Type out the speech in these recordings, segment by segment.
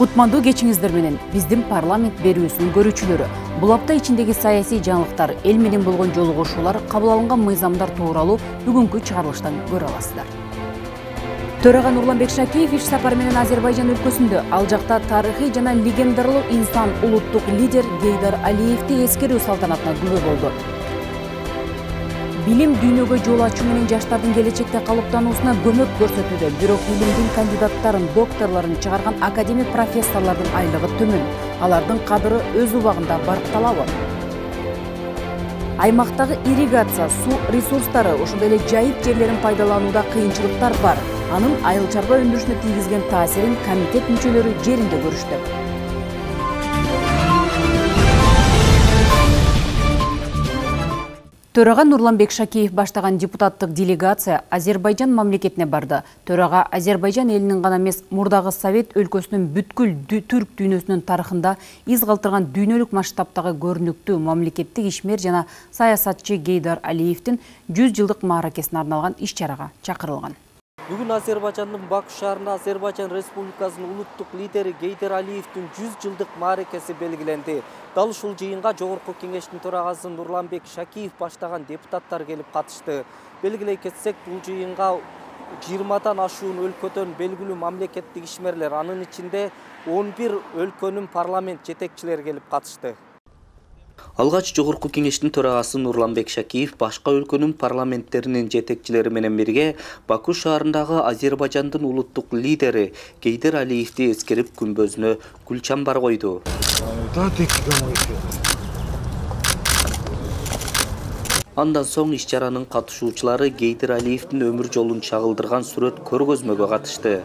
Кутмандуу кечиңиздер менен биздин парламент берүүсүнүн көрүүчүлөрү. Бул апта ичиндеги саясий жаңылыктар, эл менен болгон жолугушуулар, кабыл алынган мыйзамдар тууралуу бүгүнкү чыгарылыштан көрө аласыздар. Төрага Нурланбек Шакиев иш сапары менен Азербайжан өлкөсүндө. Ал жакта тарыхый жана легендарлуу инсан, улуттук лидер Гейдар Алиевди эскерүү салтанатына күбө болду. Билим дүйнөгө жол ачуу менен жаштардын келечекте калыптануусуна көмөк көрсөтүүдө. Бирок илимдин кандидаттарын, докторлорун чыгарган академик профессорлордун айлыгы төмөн. Алардын кадыры өз убагында баркталабы? Аймактагы ирригация, суу ресурстары, ошондой эле жайыт жерлерин пайдаланууда кыйынчылыктар бар. Анын айыл чарба өндүрүшүнө тийгизген таасирин комитет мүчөлөрү жеринде көрүштү. Төрага Нурланбек Шакиев баштаган депутаттык делегация Азербайжан мамлекетине барды. Төрага Азербайжан элинин гана эмес, мурдагы Совет өлкөсүнүн бүткүл түрк дүйнөсүнүн тарыхында из калтырган дүйнөлүк масштабтагы көрүнүктүү мамлекеттик ишмер жана саясатчы Гейдар Алиевдин 100 жылдык мааракесине арналган иш-чарага чакырылган. Бүгүн Азербайжандын Баку шаарында Азербайжан Республикасынын улуттук лидери Гейдар Алиевдин 100 жылдык мааракеси белгиленди. Дал ушул жыйынга Жогорку кеңештин төрагасы Нурланбек Шакиев баштаган депутаттар келип катышты. Белгилей кетсек, бул жыйынга 20дан ашуун өлкөдөн белгилүү мамлекеттик ишмерлер, анын ичинде 11 өлкөнүн парламент жетекчилери келип катышты. Алгач Жогорку кеңештин төрагасы Нурланбек Шакиев башка өлкөнүн парламенттеринин жетекчилери менен бирге Баку шаарындагы Азербайжандын улуттук лидери Гейдар Алиевди эскерип күмбөзүнө гүл чамбар койду. Андан соң иш-чаранын катышуучулары Гейдар Алиевдин өмүр жолун чагылдырган сүрөт көргөзмөгө катышты.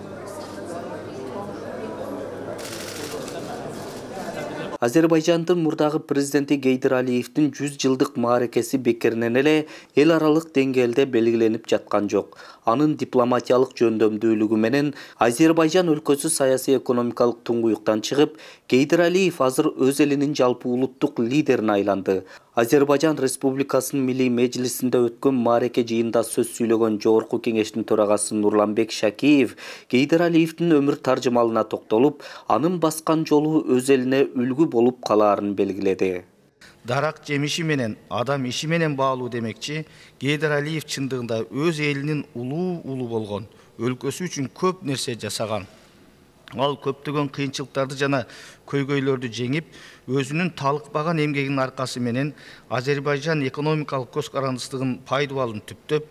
Азербайжандын мурдагы президенти Гейдар Алиевдин 100 жылдык мааракеси бекеринен эле эл аралык деңгээлде белгиленип жаткан жок. Анын дипломатиялык жөндөмдүүлүгү менен Азербайжан өлкөсү саясий экономикалык туңгуюктан чыгып, Гейдар Алиев азыр өз элинин жалпы улуттук лидерине айланды. Азербайжан Республикасынын Милли Мejlisinde өткөн маареке жыйында сөз сүйлөгөн Жогорку кеңештин төрагасы Нурланбек Шакиев Гейдар Алиевдин өмүр таржымалына токтолуп, анын баскан жолу өз элине үлгү болуп калаарын белгиледи. Дарак жемиши менен, адам иши менен баалуу демекчи, Гейдар Алиев чындыгында өз элинин улуу болгон, өлкөсү үчүн көп нерсе жасаган. Ал көптөгөн кыйынчылыктарды жана көйгөйлөрдү жеңип, өзүнүн талыкпаган эмгегинин аркасы менен Азербайжан экономикалык көз карандысыздыгын пайдаланып түптөп,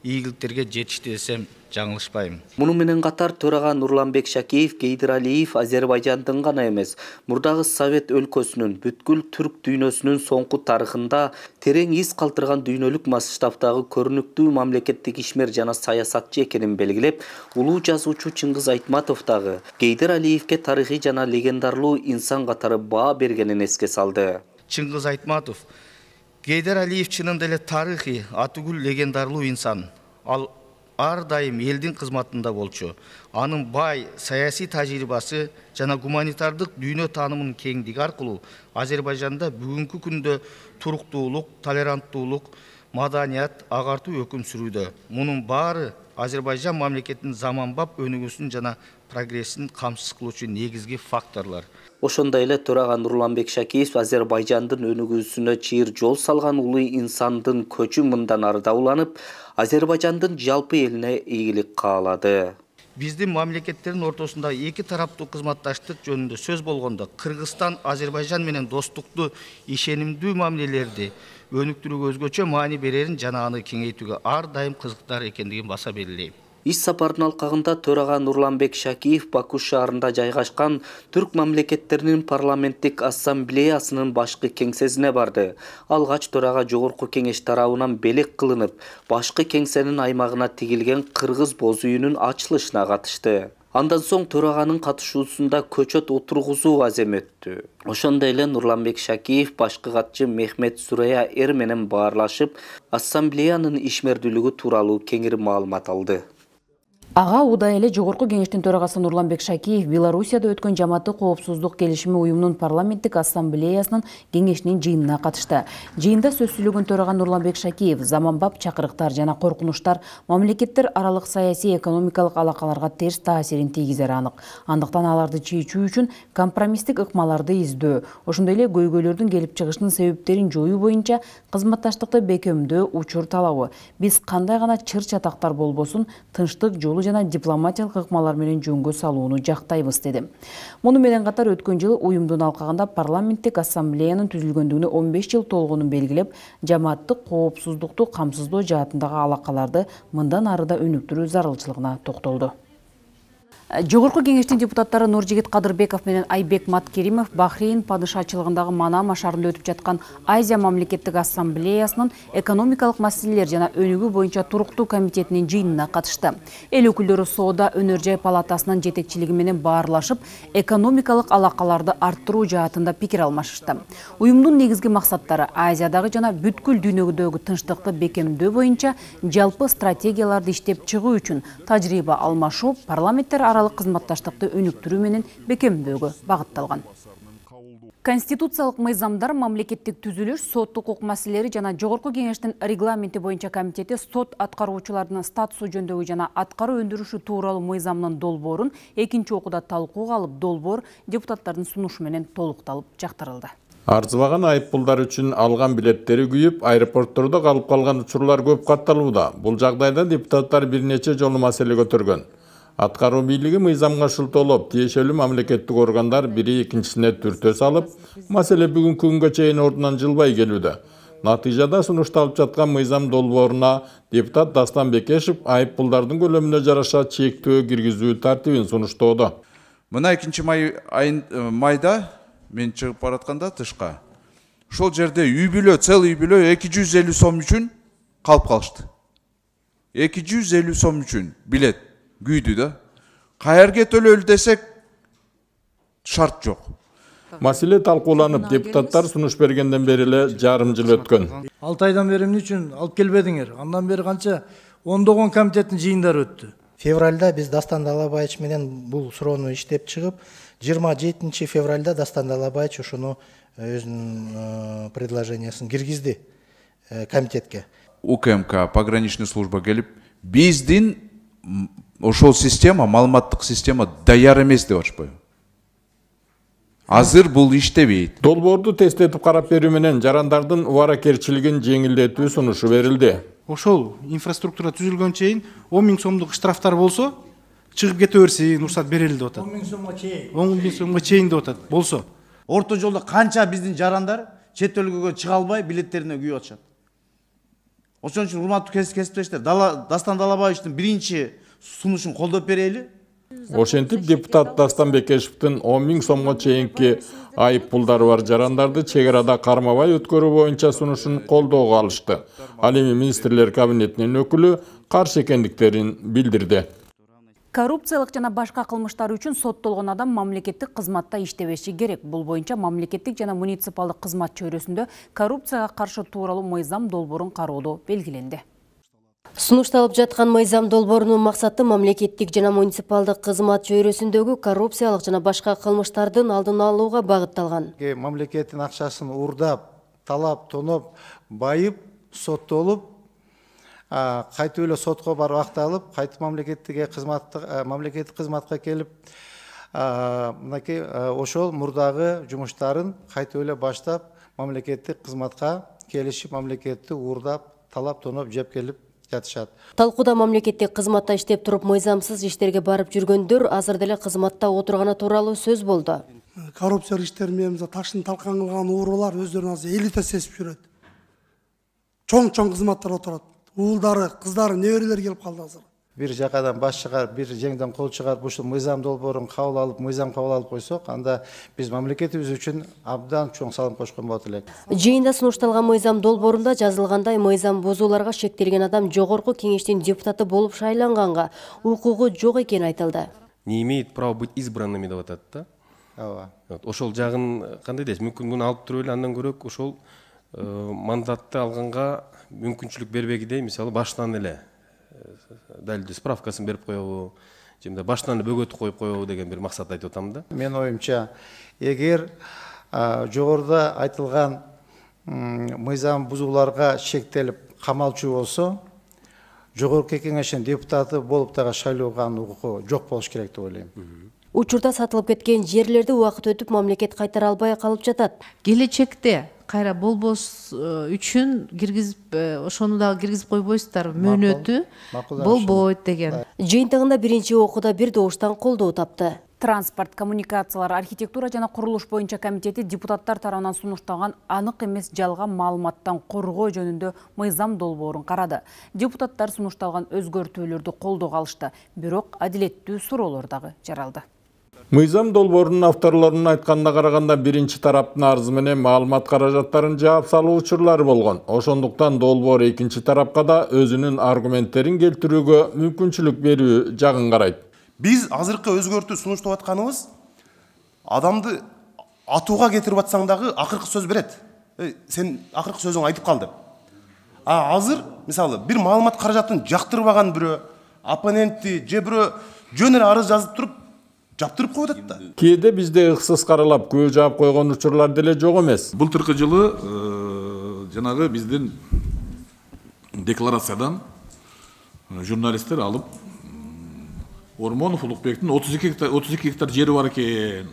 ийгиликтерге жетишти десем жаңылышпайм. Муну менен катар төрага Нурланбек Шакиев Гейдар Алиев Азербайжандын гана эмес, мурдагы Совет өлкөсүнүн, бүткүл түрк дүйнөсүнүн соңку тарыхында терең из калтырган дүйнөлүк масштабтагы көрүнүктүү мамлекеттик ишмер жана саясатчы экенин белгилеп, улуу жазуучу Чыңгыз Айтматов дагы Гейдар Алиевге тарыхый жана легендарлуу инсан катары баа бергенин эске салды. Чыңгыз Айтматов: Гейдар Алиев чынында эле тарыхый, атүгүл легендарлуу инсан. Ал ар дайым элдин кызматында болчу. Анын бай саясий тажрыйбасы жана гуманитардык дүйнө таанымынын кеңдиги аркылуу Азербайжанда бүгүнкү күндө туруктуулук, толеранттуулук, маданият, агартуу өкүм сүрүүдө. Мунун баары Азербайжан мамлекетинин заманбап өнүгүүсүн жана прогрессин камсыз кылуучу негизги факторлор. Ошондой эле төрага Нурланбек Шакиев Азербайжандын өнүгүүсүнө чыйыр жол салган улуу инсандын көчү мындан арыда уланып, Азербайжандын жалпы элине ийгилик каалады. Биздин мамлекеттердин ортосунда эки тараптуу кызматташтык жөнүндө сөз болгондо, Кыргызстан Азербайжан менен достуктуу, ишенимдүү мамилелерди өнүктүрүүгө өзгөчө маани берерин жана аны кеңейтүүгө ар дайым кызыктар экендигин баса белгилейм. Иш сапарынын алкагында төрага Нурланбек Шакиев Баку шаарында жайгашкан түрк мамлекеттеринин парламенттик ассамблеясынын башкы кеңсесине барды. Алгач төрага Жогорку кеңеш тарабынан белек кылынып, башкы кеңсенин аймагына тигилген кыргыз боз үйүнүн ачылышына катышты. Андан соң төраганын катышуусунда көчөт отургузуу азем өттү. Ошондой эле Нурланбек Шакиев башкы катчы Мехмет Сүрөя Эр менен баарлашып, ассамблеянын ишмердүүлүгү тууралуу кеңири маалымат алды. Ага удай эле Жогорку кеңештин төрагасы Нурланбек Шакиев Белоруссияда өткөн жамааттык коопсуздук келишими уюмунун парламенттик ассамблеясынын кеңешинин жыйынына катышты. Жыйында сөз сүйлөгөн төрага Нурланбек Шакиев заманбап чакырыктар жана коркунучтар мамлекеттер аралык саясий экономикалык алакаларга терс таасирин тийгизери анык. Андыктан аларды чечүү үчүн компромисстик ыкмаларды издөө, ошондой эле көйгөйлөрдүн келип чыгышынын себептерин жоюу боюнча кызматташтыкты бекемдөө учур талабы. Биз кандай гана чыр чатактар болбосун тынчтык жолу жана дипломатиялык ыкмалар менен жөнгө салууну жактайбыз деди. Муну менен катар өткөн жылы уюмдун алкагында парламенттик ассамблеянын түзүлгөндүгүнө 15 жыл толгонун белгилеп, жамааттык коопсуздукту камсыздоо жаатындагы алакаларды мындан ары да өнүктүрүү зарылчылыгына токтолду. Жогорку кеңештин депутаттары Нуржигит Кадырбеков менен Айбек Маткеримов Бахрейн падышачылыгындагы Манама шаарында өтүп жаткан Азия мамлекеттик ассамблеясынын экономикалык маселелер жана өнүгүү боюнча туруктуу комитетинин жыйынына катышты. Эл өкүлдөрү Соода өнөр жай палатасынын жетекчилиги менен баарлашып, экономикалык алакаларды арттыруу жаатында пикир алмашышты. Уюмдун негизги максаттары Азиядагы жана бүткүл дүйнөдөгү тынчтыкты бекемдөө боюнча жалпы стратегияларды иштеп чыгуу үчүн тажрыйба алмашуу, парламенттер аралык кызматташтыкты өнүктүрүү менен бекемдөөгө багытталган. Конституциялык мыйзамдар, мамлекеттик түзүлүш, сот укук маселелери жана Жогорку кеңештин регламенти боюнча комитети сот аткаруучулардын статусу жөнүндөгү жана аткаруу өндүрүшү тууралуу мыйзамдын долбоорун экинчи окууда талкууга алып, долбоор депутаттардын сунушу менен толукталып жактырылды. Арзыбаган айыппулдар үчүн алган билеттери күйүп, аэропорттордо калып калган учурлар көп катталууда. Бул жагдайда депутаттар бир нече жолу маселе көтөргөн. Аткаруу бийлиги мыйзамга шылтоолоп, тиешелүү мамлекеттик органдар бири экинчисине түртө салып, маселе бүгүнкү күнгө чейин ордунан жылбай келүүдө. Натыйжада сунушталып жаткан мыйзам долбооруна депутат Дастан Бекешев айыппулдардын көлөмүнө жараша чектөө киргизүү тартибин сунуштоодо. Мына 2-майда мен чыгып баратканда тышка, ошол жерде үй бүлө, целый үй бүлө 250 сом үчүн калып калышты. 250 сом үчүн билет күйдү да. Каерге төлөлү десек шарт жок. Маселе талкууланып, депутаттар сунуш бергенден бери эле жарым жыл өткөн. 6 айдан бери эмне үчүн алып келбедиңер? Андан бери канча ондогон комитеттин жыйындары өттү. Февральда биз Дастан Далабаевич менен бул суроону иштеп чыгып, 27 февральда Дастан Далабаевич ошону өзүнүн предложениясын киргизди комитетке. УКМК пограничный служба келип, биздин ошол система, маалыматтык система даяр эмес деп атышпайбы? Азыр бул иштебейт. Долбоорду тесттетип карап берүү менен жарандардын убаракерчилигин жеңилдетүү сунушу берилди. Ошол инфраструктура түзүлгөн чейин 10 000 сомдук штрафтар болсо, чыгып кете берсин, уруксат берилди деп атат. 10 000 сомго чейин. 10 000 сомго чейин деп атат. Болсо. Орто жолдо канча биздин жарандар чет өлкөгө чыга албай билеттерине күйүп атышат. Ошон үчүн урматтуу кесиптештер, Дастан Далабаевичтин биринчи сунушун колдоп берели. Ошентип депутат Дастан Бекешевдин 10 000 сомго чейинки айыппулдары бар жарандарды чек арада кармабай өткөрүү боюнча сунушун колдоого алышты. Ал эми министрлер кабинетинин өкүлү каршы экендиктерин билдирди. Коррупциялык жана башка кылмыштар үчүн соттолгон адам мамлекеттик кызматта иштебеши керек. Бул боюнча мамлекеттик жана муниципалдык кызмат чөйрөсүндө коррупцияга каршы тууралуу мыйзам долбоорун кароодо белгиленди. Сунушталып жаткан мыйзам долбоорунун максаты мамлекеттик жана муниципалдык кызмат чөйрөсүндөгү коррупциялык жана башка кылмыштардын алдын алууга багытталган. Мамлекеттин акчасын урдап, талап, тоноп, байып, соттолуп, кайтып эле сотко барып акталып, кайтып мамлекеттик кызматка келип, мынакей ошол мурдагы жумуштарын кайтып эле баштап, мамлекеттик кызматка келишип, мамлекетти урдап, талап, тоноп, жеп келип жатышат. Талкууда мамлекеттик кызматта иштеп туруп мыйзамсыз иштерге барып жүргөндөр азыр деле кызматта отурганы тууралуу сөз болду. Коррупциялык иштер менен ташын талкан кылган уурулар өздөрүн азыр элита сезип жүрөт. Чоң кызматтар отурат. Уулдары, кыздары, неберелер келип калды азыр. Бир жакадан баш чыгарып, бир жеңден кол чыгарып, ушул мыйзам долбоорун кабыл алып, мыйзам кабыл алып койсок, анда биз мамлекетибиз үчүн абдан чоң салым кошкон болот элек. Жыйында сунушталган мыйзам долбоорунда жазылгандай мыйзам бузууларга шектелген адам Жогорку кеңештин депутаты болуп шайланганга укугу жок экени айтылды. Не имеет права быть избранными деп атат да. Ооба. Ошол жагын кандай дейсиз? Мүмкүн муну алып туруп эле андан көрөк ошол мандатты алганга мүмкүнчүлүк бербегидей, мисалы баштан эле далилдүү справкасын берип коебу, же мындай баштан бөгөтүп коюп коебу деген бир максат айтып атам да. Мен оюмча, эгер жогоруда айтылган мыйзам бузууларга шектелип камалчу болсо, жогорку кеңештин депутаты болуп дагы шайлоого укугу жок болуш керек деп ойлойм. Учурда сатылып кеткен жерлерди убакыт өтүп мамлекет кайтара албай калып жатат. Келечекте кайра болбош үчүн киргизип, ошону дагы киргизип койбойсуздар, мөөнөтү болбойт деген. Жыйынтыгында биринчи окууда бир добуштан колдоо тапты. Транспорт, коммуникациялар, архитектура жана курулуш боюнча комитети депутаттар тарабынан сунушталган анык эмес жалган маалыматтан коргоо жөнүндө мыйзам долбоорун карады. Депутаттар сунушталган өзгөртүүлөрдү колдоого алышты, бирок адилеттүү суроолор дагы жаралды. Мыйзам долбоорунун авторлорунун айтканына караганда биринчи тараптын арызы менен маалымат каражаттарын жаап салуу учурлары болгон. Ошондуктан долбоор экинчи тарапка да өзүнүн аргументтерин келтирүүгө мүмкүнчүлүк берүү жагын карайт. Биз азыркы өзгөртүү сунуштап атканыбыз адамды атууга кетирип атсаң дагы акыркы сөз берет. Сен акыркы сөзүң айтып кал деп. Азыр мисалы бир маалымат каражатын жактырбаган бирөө, оппонентти же бирөө жөн эле арыз жазып туруп жаптырып коюп атат да. Кээде бизде ыксыз каралап күбө жаап койгон учурлар деле жок эмес. Былтыркы жылы жанагы биздин декларациядан журналисттер алып Ормонов Улукбектин 32 гектар жери бар экен.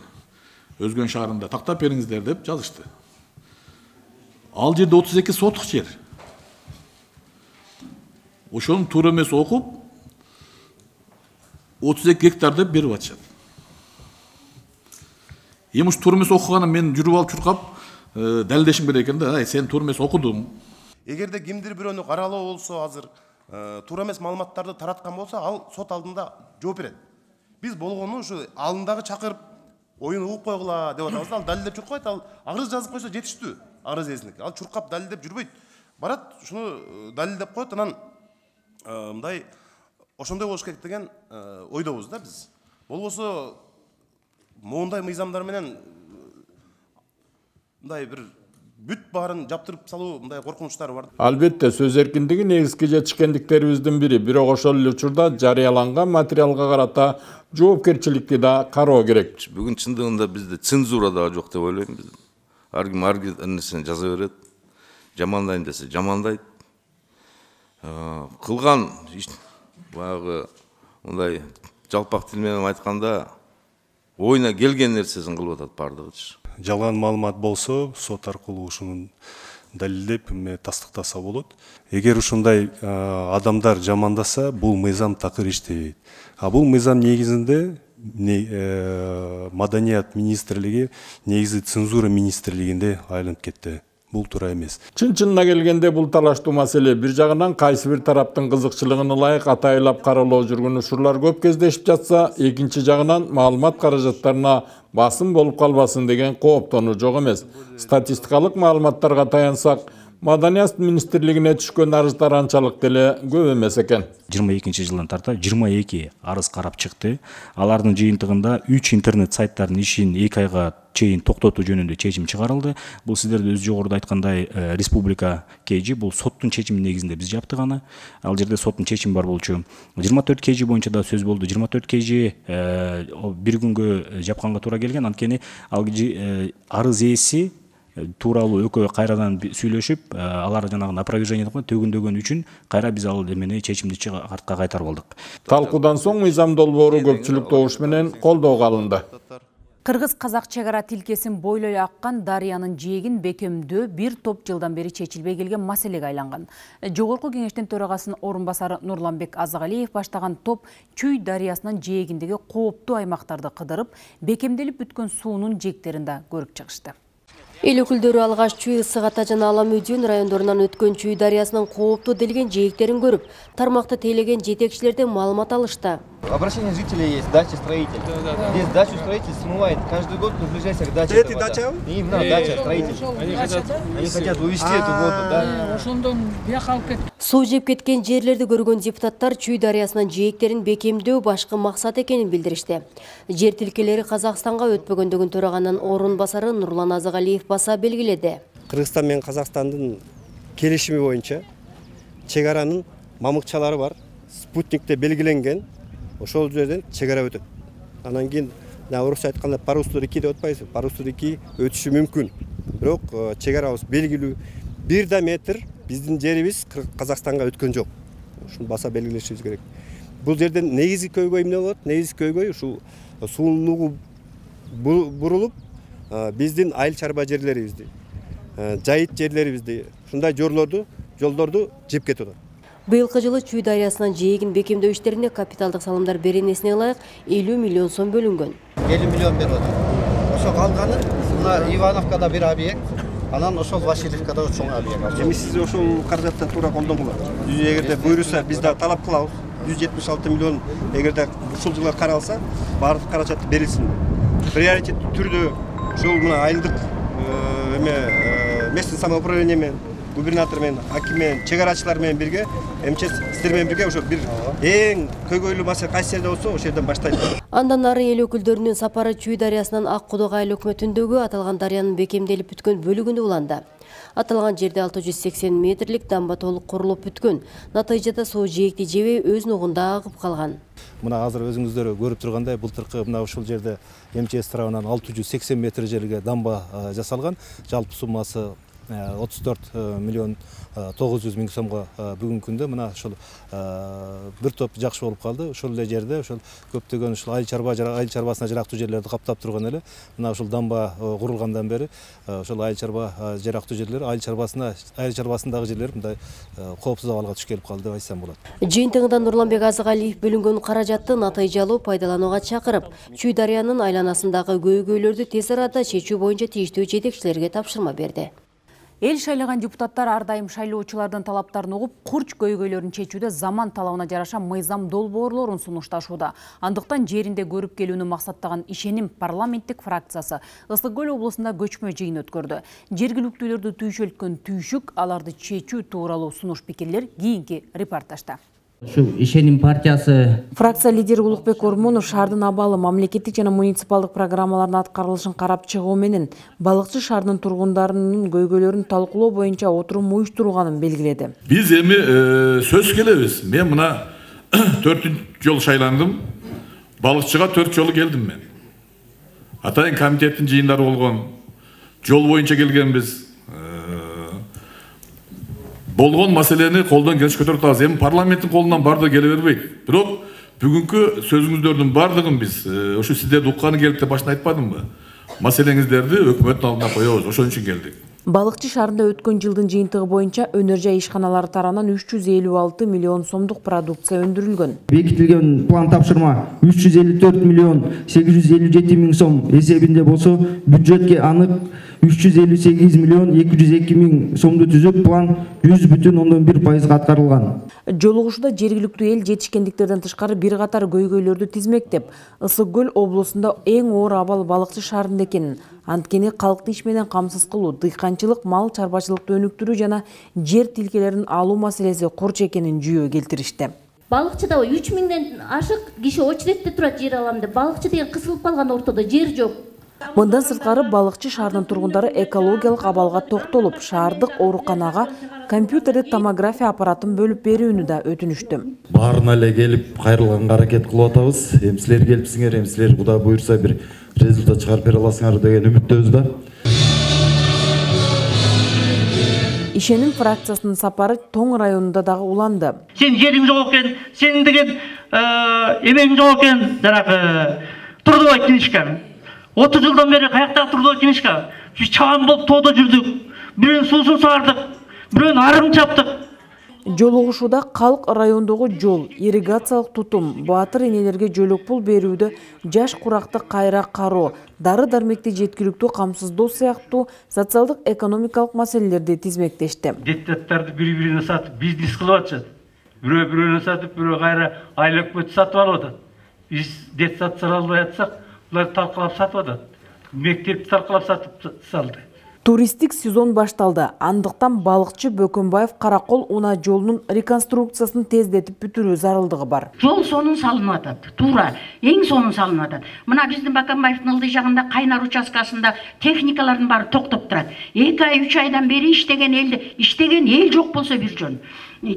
Өзгөн шаарында тактап бериңиздер деп жазышты. Ал жерде 32 соттук жер. Ошону туура эмес окуп 32 гектар деп берип атышат. Эми ушу туура эмес окуганын мен жүрүп алып чуркап далилдешим керек экен да. Сен туура эмес окудуң. Эгерде кимдир бирөөнү каралоо болсо азыр туура эмес маалыматтарды тараткан болсо, ал сот алдында жооп берет. Биз болгону ушу алдындагы чакырып оюн угуп койгула деп атабыз да, ал далилдеп чуркайт, ал арыз жазып койсо жетиштүү. Арыз ээсиники. Ал чуркап далилдеп жүрбөйт. Барат, ушуну далилдеп коет, анан мындай ошондой болуш керек деген ойдобуз да биз. Болбосо моундай мыйзамдар менен мындай бир бүт баарын жаптырып салуу мындай коркунучтары бар. Албетте сөз эркиндиги негизги жетишкендиктерибиздин бири, бирок ошол эле учурда жарыяланган материалга карата жоопкерчиликти да кароо керек. Бүгүн чындыгында бизде цензура да жок деп ойлойм. Ар ким ар нерсени жаза берет. Жамандайм десе жамандайт. Кылган баягы мындай жалпак тил менен айтканда оюна келген нерсесин кылып атат бардыгычы. Жалган маалымат болсо, сот аркылуу ушуну далилдеп тастыктаса болот. Эгер ушундай адамдар жамандаса, бул мыйзам такыр иштебейт. Бул мыйзам негизинде Маданият министрлиги негизи цензура министрлигинде айланып кетти. Бул туура эмес. Чын-чынына келгенде бул талаштуу маселе бир жагынан кайсы бир тараптын кызыкчылыгына ылайык атайлап каралып жүргөн учурлар көп кездешип жатса, экинчи жагынан маалымат каражаттарына басым болуп калбасын деген кооптонуу жок эмес. Статистикалык маалыматтарга таянсак, Маданият министрлигине түшкөн арыздар анчалык деле көп эмес экен. 22-жылдан тарта 22 арыз карап чыкты. Алардын жыйынтыгында 3 интернет сайттардын ишин 2 айга чейин токтотуу жөнүндө чечим чыгарылды. Бул сиздерде өз жогоруда айткандай республика KG, бул соттун чечими негизинде биз жаптык аны. Ал жерде соттун чечими бар болчу. 24 KG боюнча да сөз болду. 24 KG бир күнгө жапканга туура келген. Анткени ал арыз ээси тууралуу экөө кайрадан сүйлөшүп, алар жанагы опровержение төгүндөгөн үчүн кайра биз ал эмени чечимди артка кайтарып алдык. Талкуудан соң мыйзам долбоору көпчүлүк добуш менен колдоого алынды. Кыргыз-казак чегара тилкесин бойлой аккан дарыянын жээгин бекемдөө бир топ жылдан бери чечилбей келген маселеге айланган. Жогорку кеңештин төрагасынын орун басары Нурланбек Азагалиев баштаган топ Чүй дарыясынын жээгиндеги кооптуу аймактарды кыдырып, бекемделип бүткөн суунун жээктерин да көрүп чыгышты. Эл өкүлдөрү алгаш Чүй, Ысык Ата жана Ала Мөдөн райондорунан өткөн Чүй дарыясынын кооптуу делген жээктерин көрүп, тармакты тейлеген жетекчилерден маалымат алышты. Обращение жителей есть, дача строитель. Здесь дачу строитель смывает каждый год, но ближайшая к даче. Это дача? Им надо дача строитель. Они хотят увезти эту воду, да? Суу жеп кеткен жерлерди көргөн депутаттар Чүй дарыясынын жээктерин бекемдөө башкы максат экенин билдиришти. Жер тилкелери Казакстанга өтпөгөндүгүн төраганын орун басары Нурлан Азагалиев баса белгиледи. Кыргызстан менен Казакстандын келишими боюнча чегаранын мамыкчалары бар. спутникте белгиленген ошол жерден чек ара өтөт. Анан кийин орусча айтканда парустур 2 деп атпайбызбы? Парустур 2 өтүшү мүмкүн. Бирок чек арабыз белгилүү. 1 метр биздин жерибиз Казакстанга өткөн жок. Ушуну баса белгилешибиз керек. Бул жерден негизги көйгөй эмне болот? Негизги көйгөй ушул суулуугу бурулуп, биздин айыл чарба жерлерибизди, жайыт жерлерибизди, ушундай жолдорду жеп кетип атат. Быйылкы жылы Чүй дарыясынан жээгин бекемдөө иштерине капиталдык салымдар беренесине ылайык 50 миллион сом бөлүнгөн. 50 миллион берип атат. Ошо калганы мына Ивановкада бир объект, анан ошол Васильевкада чоң объект. Эми сиз ошол каражаттан туура колдонгула. Эгерде буйруса биз да талап кылабыз. 176 миллион эгерде ушул жылга каралса, баардык каражат берилсин. Приоритеттүү түрдө ушул мына айылдык местный самоуправление менен, губернатор менен, аким менен, чек арачылар менен бирге, МЧС сиздер менен бирге ошо бир эң көйгөйлүү маселе кайсы жерде болсо ошол жерден баштайт. Андан ары эл өкүлдөрүнүн сапары Чүй дарыясынан Ак Кудок айыл өкмөтүндөгү аталган дарыянын бекемделип бүткөн бөлүгүнө уланды. Аталган жерде 680 метрлик дамба толук курулуп бүткөн. Натыйжада суу жээкти жебей өз нугунда агып калган. Мына азыр өзүңүздөр көрүп тургандай былтыркы мына ушул жерде МЧС тарабынан 680 метр жерге дамба жасалган. Жалпы суммасы 34 миллион 900 миң сомго бүгүнкү күндө мына ушул бир топ жакшы болуп калды. Ошол эле жерде ошол көптөгөн ушул айыл чарбасына жарактуу жерлерди каптап турган эле мына ушул дамба курулгандан бери ошол айыл чарба жарактуу жерлер айыл чарбасындагы жерлер мындай коопсуз абалга түшүп калды деп айтсам болот. Жыйынтыгында Нурланбек Азыгалиев бөлүнгөн каражатты натыйжалуу пайдаланууга чакырып, Чүй дарыянын айланасындагы көйгөйлөрдү тез арада чечүү боюнча тийиштүү жетекчилерге тапшырма берди. Эл шайлаган депутаттар ар дайым шайлоочулардын талаптарын угуп, курч көйгөйлөрүн чечүүдө заман талабына жараша мыйзам долбоорлорун сунушташууда. Андыктан жеринде көрүп келүүнү максаттаган Ишеним парламенттик фракциясы Ысык Көл облусунда көчмө жыйын өткөрдү. Жергиликтүүлөрдү түйшөлткөн түйшүк, аларды чечүү тууралуу сунуш пикирлер кийинки репортажда. Ушул Ишеним партиясы фракция лидери Улукбек Ормонов шаардын абалы мамлекеттик жана муниципалдык программалардын аткарылышын карап чыгуу менен балыкчы шаарынын тургундарынын көйгөйлөрүн талкуулоо боюнча отурум уюштурулганын белгиледи. Биз эми сөз келебиз. Мен мына 4 жолу шайландым. Балыкчыга 4 жолу келдим мен. Атайын комитеттин жыйындары болгон. Жол боюнча келгенбиз. Болгон маселени колдон келиш көтөрүп атабыз. Эми парламенттин колунан бардыгы келе бербейт. Бирок бүгүнкү сөзүңүздөрдүн бардыгын биз ошо сиздерди укканы келип деп башында айтпадымбы? Маселеңиздерди өкмөттүн алдына коебуз. Ошон үчүн келдик. Балыкчы шаарында өткөн жылдын жыйынтыгы боюнча өнөр жай ишканалары тарабынан 356 миллион сомдук продукция өндүрүлгөн. Бекитилген план тапшырма 354 миллион 857 миң сом эсебинде болсо, бюджетке анык 358 миллион 202 миң сомду түзүп, план 100,1% аткарылган. Жолугушууда жергиликтүү эл жетишкендиктерден тышкары бир катар көйгөйлөрдү тизмектеп, Ысык Көл облусунда эң оор абал балыкчы шаарында экенин, анткени калкты иш менен камсыз кылуу, дыйканчылык, мал чарбачылыкты өнүктүрүү жана жер тилкелерин алуу маселеси корч экенин жүйө келтиришти. Балыкчыда 3000ден ашык киши очередте турат жер алам деп. Балыкчы деген кысылып калган ортодо жер жок. Мындан сырткары балыкчы шаарынын тургундары экологиялык абалга токтолуп, шаардык ооруканага компьютердик томография аппаратын бөлүп берүүнү да өтүнүштү. Баарына эле келип кайрылганга аракет кылып атабыз. Эми силер келипсиңер, эми силер Кудай буйрса бир результат чыгарып бере аласыңар деген үмүттөбүз да. Ишеним фракциясынын сапары Тоң районунда дагы уланды. Сен жериң жок экен, сенин деген эмең жок экен, жанагы трудовой книжка. 30 жылдан бери каяктагы трудовой книжка? Биз чабан болуп тоодо жүрдүк. Бирөөнүн суусун саардык, бирөөнүн арыгын чаптык. Жолугушууда Калк райондогу жол, ирригациялык тутум, баатыр энелерге жөлөк пул берүүдө жаш куракты кайра кароо, дары-дармекти жеткиликтүү камсыздоо сыяктуу социалдык экономикалык маселелерди тизмектешти. Депутаттарды бири-бирине сатып бизнес кылып атышат. Бирөө бирөөнө сатып, бирөө кайра айыл өкмөтү сатып алып атат. Биз депутат сала албай атсак, булар талкалап сатып атат. Мектепти талкалап сатып салды. Туристик сезон башталды. Андыктан балыкчы Бөкөнбаев Каракол Уна жолунун реконструкциясын тездетип бүтүрүү зарылдыгы бар. Жол сонун салынып атат. Туура, эң сонун салынып атат. Мына биздин Баканбаевдин ылдый жагында Кайнар участкасында техникалардын баары токтоп турат. 2 ай 3 айдан бери иштеген эл жок болсо бир жөн.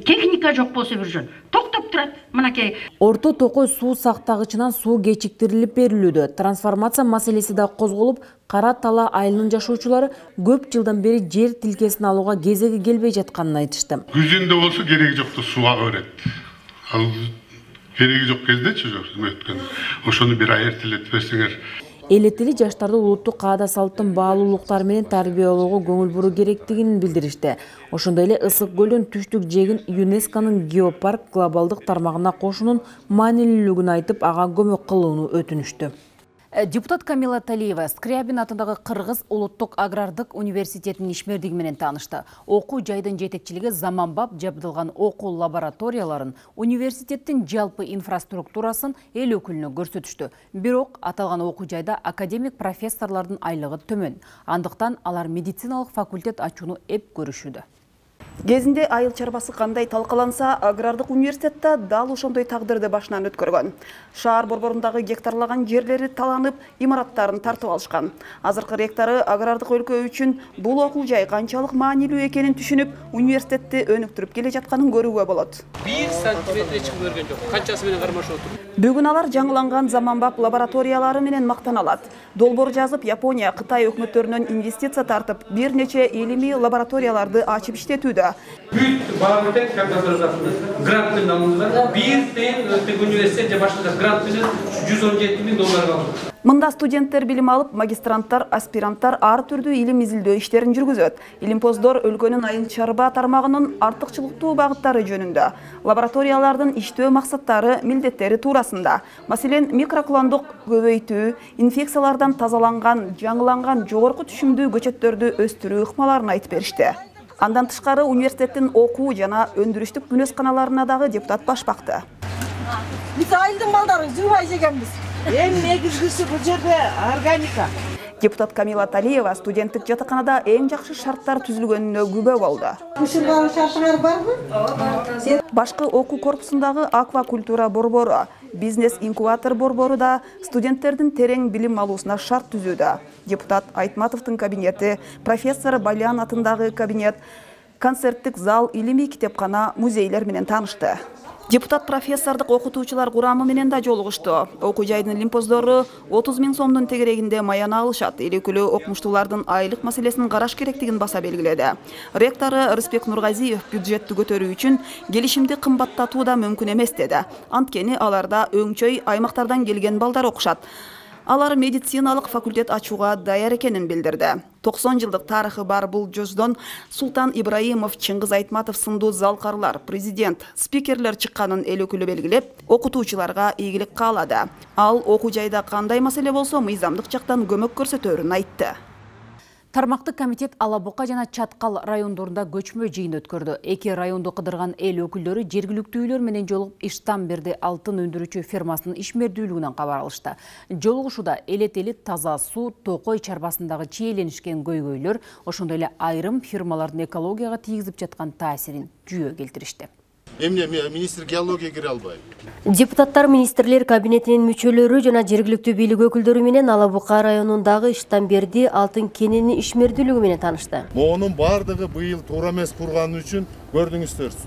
Техника жок болсо бир жөн. токтоп турат мынакей. Орто Токой суу сактагычынан суу кечиктирилип берилүүдө. Трансформация маселеси да козголуп, Кара Тала айылынын жашоочулары көп жылдан бери жер тилкесин алууга кезеги келбей жатканын айтышты. Күзүндө болсо кереги жокто сууга берет. Ал кереги жок кездечи өткөн. Ошону бир ай эртелетип берсеңер. Элетили жаштарды улуттук каада салттын баалуулуктары менен тарбиялоого көңүл буруу керектигин билдиришти. Ошондой эле Ысык көлдүн түштүк жээгин ЮНЕСКОнун геопарк глобалдык тармагына кошуунун маанилүүлүгүн айтып, ага көмөк кылууну өтүнүштү. Депутат Камила Талиева Скрябин атындагы Кыргыз улуттук агрардык университетинин ишмердиги менен таанышты. Окуу жайдын жетекчилиги заманбап жабдылган окуу лабораторияларын, университеттин жалпы инфраструктурасын эл өкүлүнө көрсөтүштү. Бирок аталган окуу жайда академик профессорлордун айлыгы төмөн. Андыктан алар медициналык факультет ачууну эп көрүшүүдө. Кезинде айыл чарбасы кандай талкаланса, агрардык университетте дал ошондой тагдырды башынан өткөргөн. Шаар борборундагы гектарлаган жерлери таланып, имараттарын тартып алышкан. Азыркы ректору агрардык өлкө үчүн бул окуу жай канчалык маанилүү экенин түшүнүп, университетти өнүктүрүп келе жатканын көрүүгө болот. 1 сантиметр чыгып өргөн жок. Канчасы менен кармашып отур. Бүгүн алар жаңыланган заманбап лабораториялары менен мактаналат. Долбоор жазып, Япония, Кытай өкмөттөрүнөн инвестиция тартып, бир нече илимий лабораторияларды ачып иштетүүдө. Бүт баалыктын кандидатурасында грант менен алынды. Бир тен өтөк университет же башка грант менен $117,000 алды. Мында студенттер билим алып, магистранттар, аспиранттар ар түрдүү илим изилдөө иштерин жүргүзөт. Илимпоздор өлкөнүн айыл чарба тармагынын артыкчылыктуу багыттары жөнүндө, лабораториялардын иштөө максаттары, милдеттери туурасында, маселен микроклондук көбөйтүү, инфекциялардан тазаланган, жаңыланган жогорку түшүмдүү көчөттөрдү өстүрүү ыкмаларын айтып беришти. Андан тышкары университеттин окуу жана өндүрүштүк күнөсканаларына дагы депутат баш бакты. Биз айылдын балдарын жубай жегенбиз. Эң негизгиси бул жерде органика. Депутат Камила Талиева студенттик жатаканада эң жакшы шарттар түзүлгөнүнө күбө болду. Ушундагы шартыңар барбы? Башкы окуу корпусундагы аквакультура борбору, бизнес-инкубатор борбору да студенттердин терең билим алуусуна шарт түзүүдө. Депутат Айтматовдун кабинети, профессор Балян атындагы кабинет, концерттик зал, илимий китепкана, музейлер менен таанышты. Депутат профессордук окутуучулар курамы менен да жолугушту. Окуу жайдын лимпоздору 30 000 сомдун тегерегинде маяна алышат. Эл өкүлү окумуштуулардын айлык маселесин караш керектигин баса белгиледи. Ректору Рыспек Нургазиев бюджетти көтөрүү үчүн келишимди кымбаттатуу да мүмкүн эмес деди. Анткени аларда өңчөй аймактардан келген балдар окушат. Алар медициналык факультет ачууга даяр экенин билдирди. 90 жылдык тарыхы бар бул жөздөн Султан Ибраимов, Чыңгыз Айтматов сындуу залкарлар, президент, спикерлер чыкканын эл өкүлү белгилеп, окутуучуларга ийгилик каалады. Ал окуу жайда кандай маселе болсо мыйзамдык жактан көмөк көрсөтөөрүн айтты. Тармактык комитет Ала Бука жана Чаткал райондорунда көчмө жыйын өткөрдү. Эки районду кыдырган эл өкүлдөрү жергиликтүүлөр менен жолугуп Иштан берди алтын өндүрүүчү фермасынын ишмердүүлүгүнөн кабар алышты. Жолугушууда элетели таза суу, Токой чарбасындагы чийленишкен көйгөйлөр, ошондой эле айрым фирмалардын экологияга тийгизип жаткан таасирин жүйө келтиришти. Эмне министр геология кире албайт? Депутаттар министрлер кабинетинин мүчөлөрү жана жергиликтүү бийлик өкүлдөрү менен Ала Бука районундагы Иштан берди алтын кенинин ишмердүүлүгү менен таанышты. Монун бардыгы быйыл туура эмес курганы үчүн көрдүңүздөр.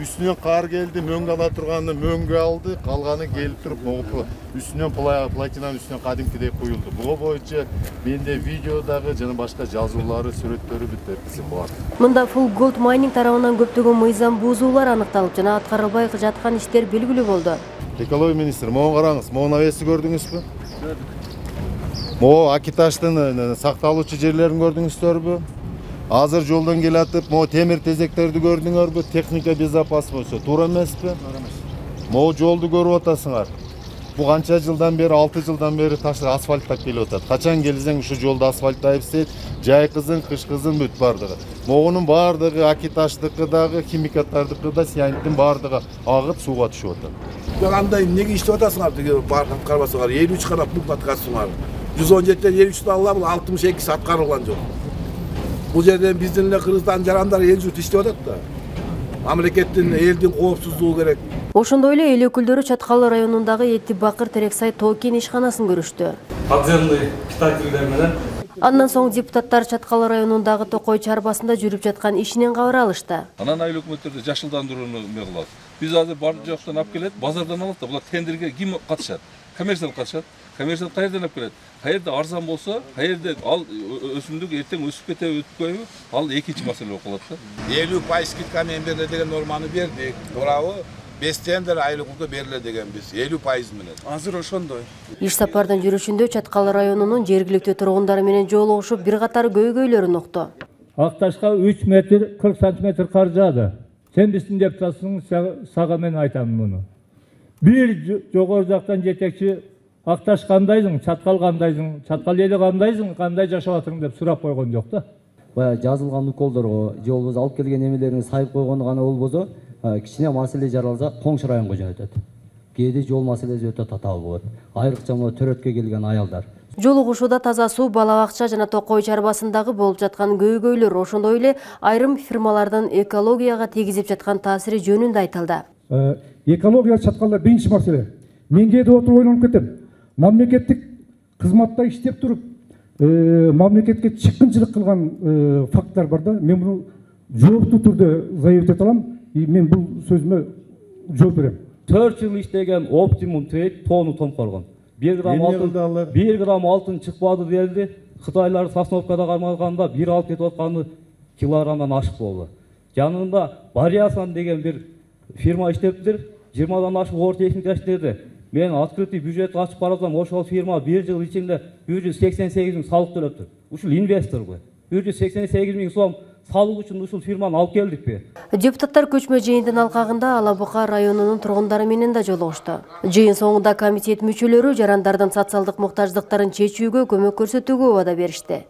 Үстүнөн кар келди, мөңгө ала турганды мөңгө алды, калганы келип туруп могу үстүнөн платинанын үстүнөн кадимкидей куюлду. Буга боюнча менде видеодагы жана башка жазуулары, сүрөттөрү бүт бар. Мында Full Gold Mining тарабынан көптөгөн мыйзам бузуулар аныкталып жана аткарылбай жаткан иштер белгилүү болду. Экология министри, могу караңыз, могу навести көрдүңүзбү? Көрдүк. Могу Акиташтын сакталуучу жерлерин көрдүңүздөрбү? Азыр жолдон келатып, могу темир тезектерди көрдүңөрбү? Техника безопасности туура эмеспи? Могу жолду көрүп атасыңар. Бу канча жылдан бери, 6 жылдан бери таш асфальттап келип атат. Качан келсең ушу жолду асфальттайып истейт, жай кызын, кыш кызын бүт бардыгы. Могунун бардыгы, Акиташтыкы дагы, химикаттардыкы да, сианиттин бардыгы агып сууга түшүп атат. Андай эмнеге иштеп атасыңар деген баарын аткарбасыңар, 53 гана пункт аткарсыңар. 117 53 алла, бул 62 аткарылган жок. Бул жерден биздин эле Кыргызстан жарандар эл журт иштеп атат да. Мамлекеттин, элдин коопсуздугу керек. Ошондой эле эл өкүлдөрү Чаткал районундагы Эти Бакыр Терексай тоо кен ишканасын көрүштү. Подземный питательдер менен. Андан соң депутаттар Чаткал районундагы Токой чарбасында жүрүп жаткан ишинен кабар алышты. Анан айыл өкмөттөрдө жашылдандырууну эме кылат. Biz azыр бар жақтан алып келеді, базардан алады да, бұлар тендерге кім қатысады? Коммерциялық қатысады. Коммерциялық қайерден алып келеді? Қайерде арзан болса, қайерде ал өсімдік ертең өсіп кете өтпейі, ал екінші мәселе болып қалады да. 50% скидкамен беріледі деген норманы бердік. Туралы 5 тендер айлықты беріледі деген біз 50% менен. Азыр ошондой. Иш сапардан жүрүшүндө Чаткал районунун жергиликтүү тургундары менен жолугушуп бир катар көйгөйлөрүн укту. Ақташқа 3 метр 40 сантиметр қар жады. Сен біздің депутатсың, саға мен айтамын мұны. Bir жоғары жақтан жетекші Ақташ қандайсың, Чаткал қандайсың, Чаткал елі қандайсың, қандай жашап атырың деп сұрап қойған жоқ та. Бая жазылған уколдорго же болбосо алып келген эмелериңиз сайып койгону гана болбосо, кичине маселе жаралса Коңшу районго жөнөтөт. Кээде жол маселеси өтө татаал болот. Айрыкча төрөткө келген аялдар. Жолугушууда таза суу, бала бакча жана токой чарбасындагы болуп жаткан көйгөйлөр, ошондой эле айрым фирмалардын экологияга тийгизип жаткан таасири жөнүндө айтылды. Экология Чаткалда биринчи маселе. Мен кээде отуруп ойлонуп кетем. Мамлекеттик кызматта иштеп туруп, мамлекетке чыккынчылык кылган факттар бар да. Мен буну жооптуу түрдө заявить ете алам. Мен бул сөзүмө жооп берем. 4 жыл иштеген оптимум трейд тоону том калган. 1 грамм алтын чыкпады делди. Кытайлар Сосновкада кармалганда 1 алып кетип атканы килограммдан ашык болду. Жанында Бариасан деген бир фирма иштептир. 20дан ашык оор техника иштеди. Мен открытый бюджет ачып карасам, ошол фирма 1 жыл ичинде 188 миң салык төлөптүр. Ушул инвестор го. 188 миң сом салык үчүн ушул фирманы алып келдикпи? Депутаттар көчмө жыйындын алкагында Ала Бука районунун тургундары менен да жолугушту. Жыйын соңунда комитет мүчөлөрү жарандардын социалдык муктаждыктарын чечүүгө көмөк көрсөтүүгө убада беришти.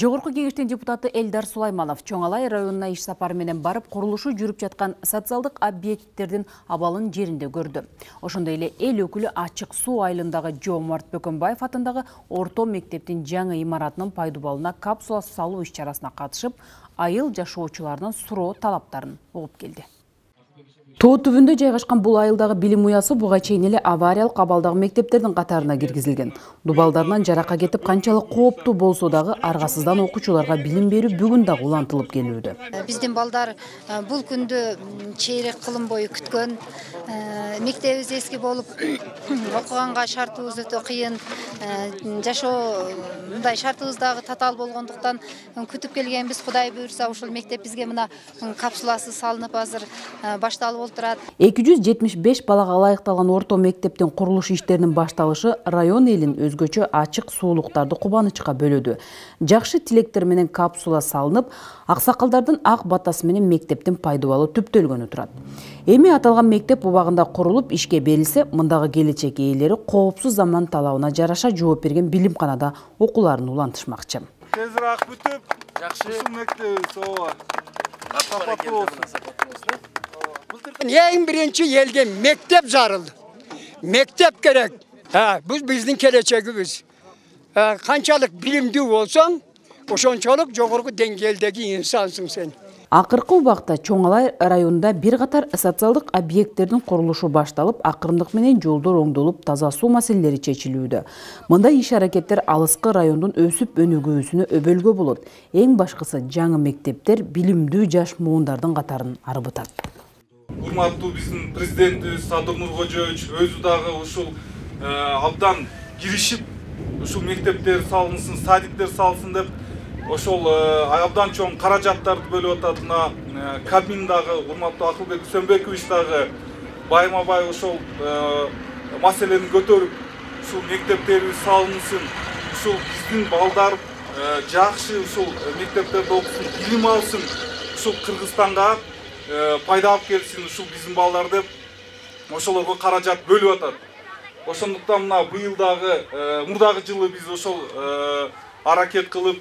Жогорку кеңештин депутаты Элдар Сулайманов Чоңалай районуна иш сапары менен барып, курулушу жүрүп жаткан социалдык объекттердин абалын жеринде көрдү. Ошондой эле эл өкүлү Ачык суу айылындагы Жомарт Бөкөнбаев атындагы орто мектептин жаңы имаратынын пайдубалына капсула салуу иш-чарасына катышып, айыл жашоочуларынын суроо талаптарын угуп келди. Тоо түбүндө жайгашкан бул айылдагы билим уясы буга чейин эле авариялык абалдагы мектептердин катарына киргизилген. Дубалдарынан жаракка кетип канчалык кооптуу болсо дагы аргасыздан окуучуларга билим берүү бүгүн дагы улантылып келүүдө. Биздин балдар бул күндү чейрек кылым бою күткөн. Мектебибиз эски болуп, окуганга шартыбыз өтө кыйын. Жашоо мындай шартыбыз дагы татаал болгондуктан күтүп келгенбиз. Кудай буйрса ушул мектеп бизге мына капсуласы салынып азыр башталып 275 балага ылайыкталган орто мектептин курулуш иштеринин башталышы район элин өзгөчө ачык суулуктарды кубанычка бөлөдү. Жакшы тилектер менен капсула салынып, аксакалдардын ак батасы менен мектептин пайдубалы түптөлгөнү турат. Эми аталган мектеп убагында курулуп ишке берилсе, мындагы келечек ээлери коопсуз заман талабына жараша жооп берген билимканада окууларын улантышмакчы. Тезирээк бүтүп, ушул мектебибиз ооба. Сапаттуу болсун. Ең бірінші елге мектеп жарылды. Мектеп керек. Бұл біздің келечегіміз. Қаншалық білімді болсаң, ошончолук жогорку деңгээлдеги инсансың сен. Акыркы убакта Чоңалай районунда бир катар социалдык объекттердин курулушу башталып, акырындык менен жолдор оңдолуп, таза суу маселелери чечилүүдө. Мындай иш-аракеттер алыскы райондун өсүп өнүгүүсүнө өбөлгө болот. Эң башкысы жаңы мектептер билимдүү жаш муундардын катарын арбытат. Урматтуу биздин президентибиз Садыр Нуркожоевич өзү дагы ушул абдан киришип, ушул мектептер салынсын, садиктер салынсын деп ошол абдан чоң каражаттарды бөлүп атат. Мына Кабмин дагы урматтуу Акылбек Үсөнбекович дагы байма-бай ошол маселени көтөрүп, ушул мектептерибиз салынсын, ушул биздин балдар жакшы ушул мектептерде окусын, билим алсын, ушул Кыргызстанга пайда алып келсин ушул биздин балдар деп ошолорго каражат бөлүп атат. Ошондуктан мына быйыл дагы мурдагы жылы биз ошол аракет кылып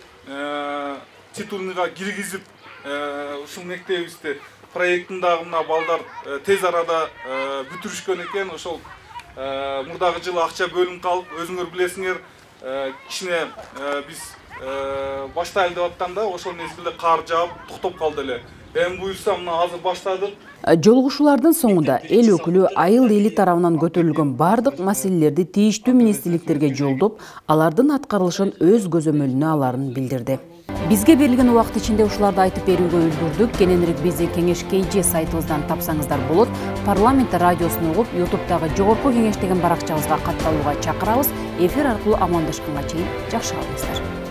титулныйга киргизип ушул мектебибизди проекттин дагы мына балдар тез арада бүтүрүшкөн экен. Ошол мурдагы жылы акча бөлүнүп калып, өзүңөр билесиңер, кичине биз баштайлы деп атканда ошол мезгилде кар жаап токтоп калды эле. Эми буюрса мына азыр баштадык. Жолугушуулардын соңунда эл өкүлү айыл эли тарабынан көтөрүлгөн бардык маселелерди тийиштүү министрликтерге жолдоп, алардын аткарылышын өз көзөмөлүнө аларын билдирди. Бизге берилген убакыт ичинде ушуларды айтып берүүгө үлгүрдүк. Кененирээк биздин кеңеш KG сайтыбыздан тапсаңыздар болот. Парламент радиосун угуп, YouTube'дагы жогорку кеңеш деген баракчабызга катталууга чакырабыз. Эфир аркылуу амандашканга чейин жакшы калыңыздар.